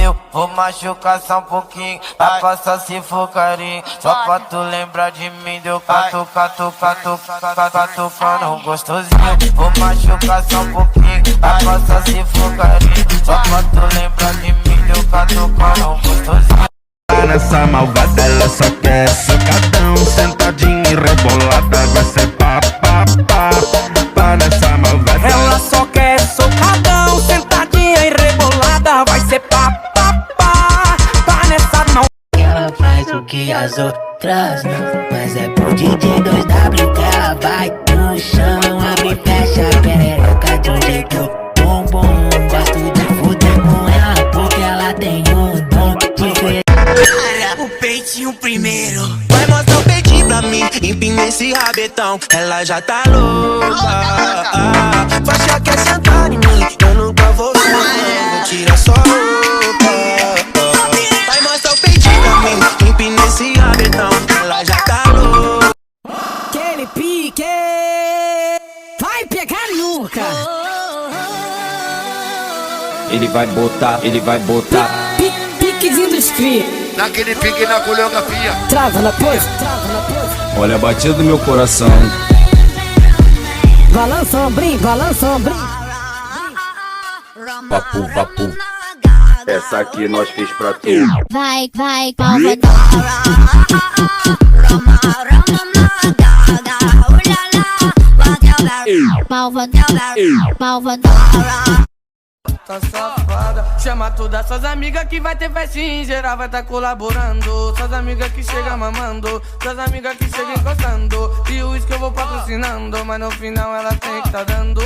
Eu vou machucar só um pouquinho, pra passar se for carinho. Só pra tu lembrar de mim, deu catucando gostosinho. Vou machucar só um pouquinho, pra passar se for carinho. Só pra tu lembrar de mim, deu catucando gostosinho. Nessa malvada ela só quer socadão, sentadinha e rebolada, vai ser pá, pá, pá, pá nessa malvada. Ela só quer socadão, sentadinha e rebolada, vai ser pá, pá, pá, pá nessa não. Ela faz o que as outras não, mas é pro DJ 2W que ela vai no chão, abre e fecha a perereca de um jeito bom, bom. Gosto de fuder com ela porque ela tem um dom diferente. O peitinho primeiro, vai mostrar o peitinho pra mim, empina esse rabetão, ela já tá louca. Faixa quer sentar em mim, eu nunca vou sentar, tira só roupa. Vai mostrar o peitinho pra mim, empina esse rabetão, ela já tá louca. Aquele pique vai pegar nunca. Ele vai botar. Piquezinho dos cria. Naquele pique na coreografia. Trava na pose. Olha a batida do meu coração. Balança o ombrinho. Vapu. Essa aqui nós fez pra tu. Vai, malvadão. Malvadão. Tá safada, chama todas suas amigas que vai ter festinha em geral, vai tá colaborando. Suas amigas que chegam mamando, suas amigas que chegam encostando. E o uísque eu vou patrocinando, mas no final ela tem que tá dando.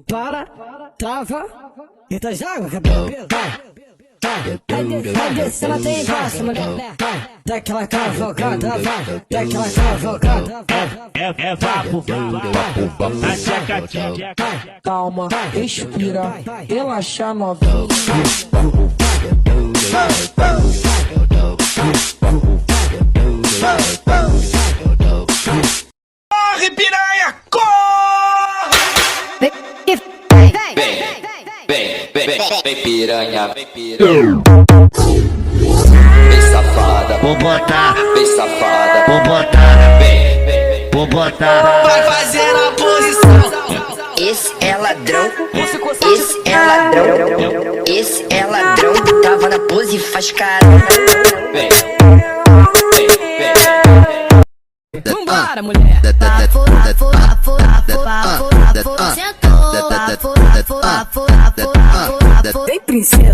Para, trava, entra já, cabelo, vai, desce, ela tem embaixo, mulher, vai, dá aquela cavalgada, vai, dá aquela cavalgada, vai, É vapo, na checatinha. calma, respira, relaxa novinha. Corre, piranha, corre! Vem piranha. Vem safada. Vou botar, Vem safada. vou botar, vou botar. Vai fazer a posição. Esse é ladrão, esse é ladrão, esse é ladrão, tava na pose e faz carão. Vem. Vambora, mulher. Vem, princesa.